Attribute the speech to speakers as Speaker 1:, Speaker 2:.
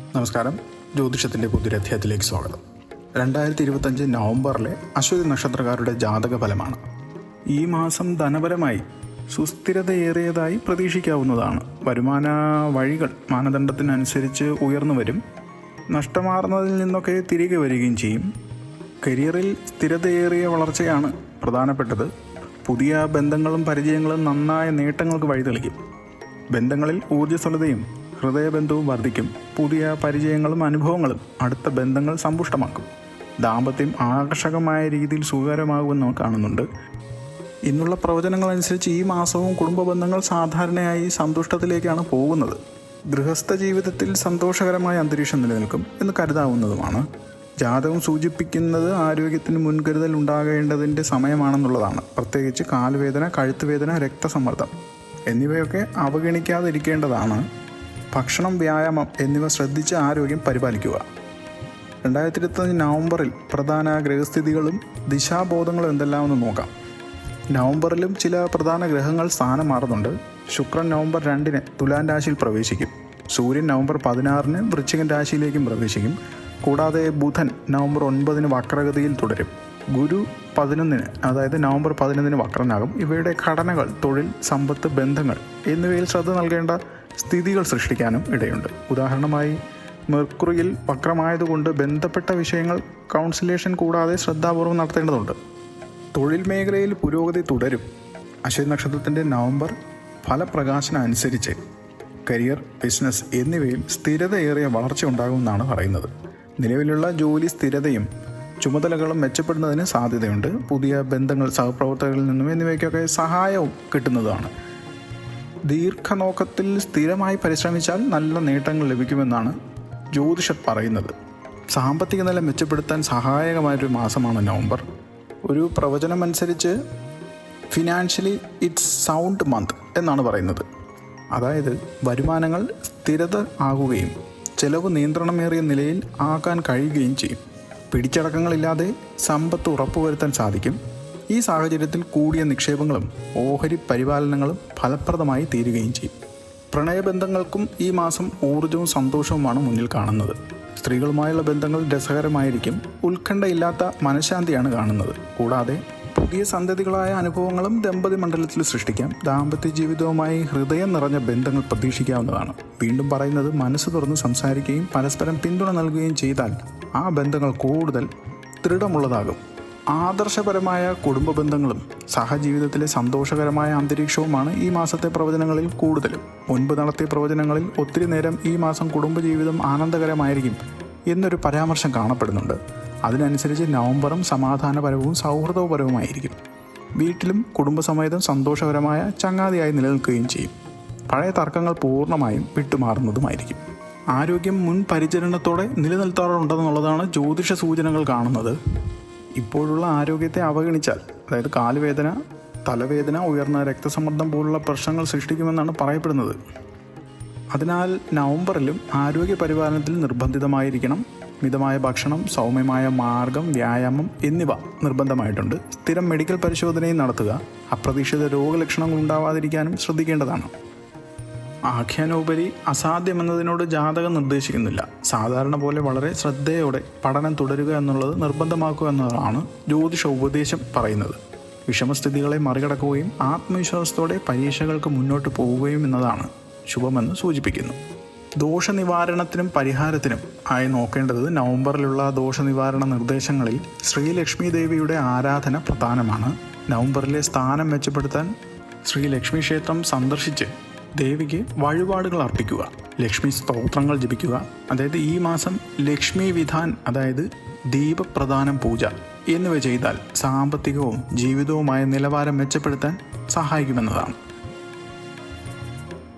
Speaker 1: നമസ്കാരം. ജ്യോതിഷത്തിൻ്റെ പുതിയൊരു അധ്യായത്തിലേക്ക് സ്വാഗതം. 2025 നവംബറിലെ അശ്വതി നക്ഷത്രക്കാരുടെ ജാതക ഫലമാണ്. ഈ മാസം ധനപരമായി സുസ്ഥിരതയേറിയതായി പ്രതീക്ഷിക്കാവുന്നതാണ്. വരുമാന വഴികൾ മാനദണ്ഡത്തിനനുസരിച്ച് ഉയർന്നു വരും. നഷ്ടമാർന്നതിൽ നിന്നൊക്കെ തിരികെ വരികയും ചെയ്യും. കരിയറിൽ സ്ഥിരതയേറിയ വളർച്ചയാണ് പ്രധാനപ്പെട്ടത്. പുതിയ ബന്ധങ്ങളും പരിചയങ്ങളും നന്നായ നേട്ടങ്ങൾക്ക് വഴിതെളിക്കും. ബന്ധങ്ങളിൽ ഊർജ്ജസ്വലതയും ഹൃദയബന്ധവും വർദ്ധിക്കും. പുതിയ പരിചയങ്ങളും അനുഭവങ്ങളും അടുത്ത ബന്ധങ്ങൾ സമ്പുഷ്ടമാക്കും. ദാമ്പത്യം ആകർഷകമായ രീതിയിൽ സുഖകരമാകുമെന്ന് കാണുന്നുണ്ട്. ഇന്നുള്ള പ്രവചനങ്ങളനുസരിച്ച് ഈ മാസവും കുടുംബ ബന്ധങ്ങൾ സാധാരണയായി സന്തുഷ്ടത്തിലേക്കാണ് പോകുന്നത്. ഗൃഹസ്ഥ ജീവിതത്തിൽ സന്തോഷകരമായ അന്തരീക്ഷം നിലനിൽക്കും എന്ന് കരുതാവുന്നതുമാണ്. ജാതകം സൂചിപ്പിക്കുന്നത് ആരോഗ്യത്തിന് മുൻകരുതൽ ഉണ്ടാകേണ്ടതിൻ്റെ സമയമാണെന്നുള്ളതാണ്. പ്രത്യേകിച്ച് കാലുവേദന, കഴുത്തുവേദന, രക്തസമ്മർദ്ദം എന്നിവയൊക്കെ അവഗണിക്കാതിരിക്കേണ്ടതാണ്. ഭക്ഷണം, വ്യായാമം എന്നിവ ശ്രദ്ധിച്ച് ആരോഗ്യം പരിപാലിക്കുക. 2025 നവംബറിൽ പ്രധാന ഗ്രഹസ്ഥിതികളും ദിശാബോധങ്ങളും എന്തെല്ലാമെന്ന് നോക്കാം. നവംബറിലും ചില പ്രധാന ഗ്രഹങ്ങൾ സ്ഥാനം മാറുന്നുണ്ട്. ശുക്രൻ നവംബർ 2 തുലാൻ രാശിയിൽ പ്രവേശിക്കും. സൂര്യൻ നവംബർ 16 വൃശ്ചികൻ രാശിയിലേക്കും പ്രവേശിക്കും. കൂടാതെ ബുധൻ നവംബർ 9 വക്രഗതിയിൽ തുടരും. ഗുരു 11 അതായത് നവംബർ 11 വക്രനാകും. ഇവയുടെ ഘടനകൾ തൊഴിൽ, സമ്പത്ത്, ബന്ധങ്ങൾ എന്നിവയിൽ ശ്രദ്ധ നൽകേണ്ട സ്ഥിതികൾ സൃഷ്ടിക്കാനും ഇടയുണ്ട്. ഉദാഹരണമായി മെർക്കുറിയിൽ വക്രമായതുകൊണ്ട് ബന്ധപ്പെട്ട വിഷയങ്ങൾ കൗൺസിലേഷൻ കൂടാതെ ശ്രദ്ധാപൂർവം നടത്തേണ്ടതുണ്ട്. തൊഴിൽ മേഖലയിൽ പുരോഗതി തുടരും. അശ്വതി നക്ഷത്രത്തിൻ്റെ നവംബർ ഫലപ്രകാശനം അനുസരിച്ച് കരിയർ, ബിസിനസ് എന്നിവയിൽ സ്ഥിരതയേറിയ വളർച്ച ഉണ്ടാകുമെന്നാണ് പറയുന്നത്. നിലവിലുള്ള ജോലി സ്ഥിരതയും ചുമതലകളും മെച്ചപ്പെടുന്നതിന് സാധ്യതയുണ്ട്. പുതിയ ബന്ധങ്ങൾ, സഹപ്രവർത്തകരിൽ നിന്നും എന്നിവയ്ക്കൊക്കെ സഹായവും കിട്ടുന്നതാണ്. ദീർഘനോക്കത്തിൽ സ്ഥിരമായി പരിശ്രമിച്ചാൽ നല്ല നേട്ടങ്ങൾ ലഭിക്കുമെന്നാണ് ജ്യോതിഷർ പറയുന്നത്. സാമ്പത്തിക നില മെച്ചപ്പെടുത്താൻ സഹായകമായൊരു മാസമാണ് നവംബർ. ഒരു പ്രവചനമനുസരിച്ച് ഫിനാൻഷ്യലി ഇറ്റ്സ് സൗണ്ട് മന്ത് എന്നാണ് പറയുന്നത്. അതായത് വരുമാനങ്ങൾ സ്ഥിരത ആകുകയും ചെലവ് നിയന്ത്രണമേറിയ നിലയിൽ ആക്കാൻ കഴിയുകയും ചെയ്യും. പിടിച്ചടക്കങ്ങളില്ലാതെ സമ്പത്ത് ഉറപ്പുവരുത്താൻ സാധിക്കും. ഈ സാഹചര്യത്തിൽ കൂടിയ നിക്ഷേപങ്ങളും ഓഹരി പരിപാലനങ്ങളും ഫലപ്രദമായി തീരുകയും ചെയ്യും. പ്രണയബന്ധങ്ങൾക്കും ഈ മാസം ഊർജ്ജവും സന്തോഷവുമാണ് മുന്നിൽ കാണുന്നത്. സ്ത്രീകളുമായുള്ള ബന്ധങ്ങൾ രസകരമായിരിക്കും. ഉത്കണ്ഠയില്ലാത്ത മനഃശാന്തിയാണ് കാണുന്നത്. കൂടാതെ പുതിയ സന്തതികളായ അനുഭവങ്ങളും ദമ്പതി മണ്ഡലത്തിൽ സൃഷ്ടിക്കാം. ദാമ്പത്യ ജീവിതവുമായി ഹൃദയം നിറഞ്ഞ ബന്ധങ്ങൾ പ്രതീക്ഷിക്കാവുന്നതാണ്. വീണ്ടും പറയുന്നത്, മനസ്സ് തുറന്ന് സംസാരിക്കുകയും പരസ്പരം പിന്തുണ നൽകുകയും ചെയ്താൽ ആ ബന്ധങ്ങൾ കൂടുതൽ ദൃഢമുള്ളതാകും. ആദർശപരമായ കുടുംബ ബന്ധങ്ങളും സഹജീവിതത്തിലെ സന്തോഷകരമായ അന്തരീക്ഷവുമാണ് ഈ മാസത്തെ പ്രവചനങ്ങളിൽ കൂടുതലും. മുൻപ് നടത്തിയ പ്രവചനങ്ങളിൽ ഒത്തിരി നേരം ഈ മാസം കുടുംബജീവിതം ആനന്ദകരമായിരിക്കും എന്നൊരു പരാമർശം കാണപ്പെടുന്നുണ്ട്. അതിനനുസരിച്ച് നവംബറും സമാധാനപരവും സൗഹൃദപരവുമായിരിക്കും. വീട്ടിലും കുടുംബസമേതം സന്തോഷകരമായ ചങ്ങാതിയായി നിലനിൽക്കുകയും ചെയ്യും. പഴയ തർക്കങ്ങൾ പൂർണ്ണമായും വിട്ടുമാറുന്നതുമായിരിക്കും. ആരോഗ്യം മുൻ പരിചരണത്തോടെ നിലനിർത്താറുണ്ടെന്നുള്ളതാണ് ജ്യോതിഷ സൂചനകൾ കാണുന്നത്. ഇപ്പോഴുള്ള ആരോഗ്യത്തെ അവഗണിച്ചാൽ, അതായത് കാലുവേദന, തലവേദന, ഉയർന്ന രക്തസമ്മർദ്ദം പോലുള്ള പ്രശ്നങ്ങൾ സൃഷ്ടിക്കുമെന്നാണ് പറയപ്പെടുന്നത്. അതിനാൽ നവംബറിലും ആരോഗ്യ പരിപാലനത്തിൽ നിർബന്ധിതമായിരിക്കണം. മിതമായ ഭക്ഷണം, സൗമ്യമായ മാർഗം, വ്യായാമം എന്നിവ നിർബന്ധമായിട്ടുണ്ട്. സ്ഥിരം മെഡിക്കൽ പരിശോധനയും നടത്തുക. അപ്രതീക്ഷിത രോഗലക്ഷണങ്ങൾ ഉണ്ടാവാതിരിക്കാനും ശ്രദ്ധിക്കേണ്ടതാണ്. ആഖ്യാനോപരി അസാധ്യമെന്നതിനോട് ജാതകം നിർദ്ദേശിക്കുന്നില്ല. സാധാരണ പോലെ വളരെ ശ്രദ്ധയോടെ പഠനം തുടരുക എന്നുള്ളത് നിർബന്ധമാക്കുക എന്നതാണ് ജ്യോതിഷ ഉപദേശം പറയുന്നത്. വിഷമസ്ഥിതികളെ മറികടക്കുകയും ആത്മവിശ്വാസത്തോടെ പരീക്ഷകൾക്ക് മുന്നോട്ട് പോവുകയും എന്നതാണ് ശുഭമെന്ന് സൂചിപ്പിക്കുന്നു. ദോഷനിവാരണത്തിനും പരിഹാരത്തിനും ആയി നോക്കേണ്ടത് നവംബറിലുള്ള ദോഷനിവാരണ നിർദ്ദേശങ്ങളിൽ ശ്രീലക്ഷ്മി ദേവിയുടെ ആരാധന പ്രധാനമാണ്. നവംബറിലെ സ്ഥാനം മെച്ചപ്പെടുത്താൻ ശ്രീലക്ഷ്മി ക്ഷേത്രം സന്ദർശിച്ച് ദേവിക്ക് വഴിപാടുകൾ അർപ്പിക്കുക. ലക്ഷ്മി സ്തോത്രങ്ങൾ ജപിക്കുക. അതായത് ഈ മാസം ലക്ഷ്മി വിധാൻ, അതായത് ദീപപ്രധാനം പൂജ എന്നിവ ചെയ്താൽ സാമ്പത്തികവും ജീവിതവുമായ നിലവാരം മെച്ചപ്പെടുത്താൻ സഹായിക്കുമെന്നതാണ്.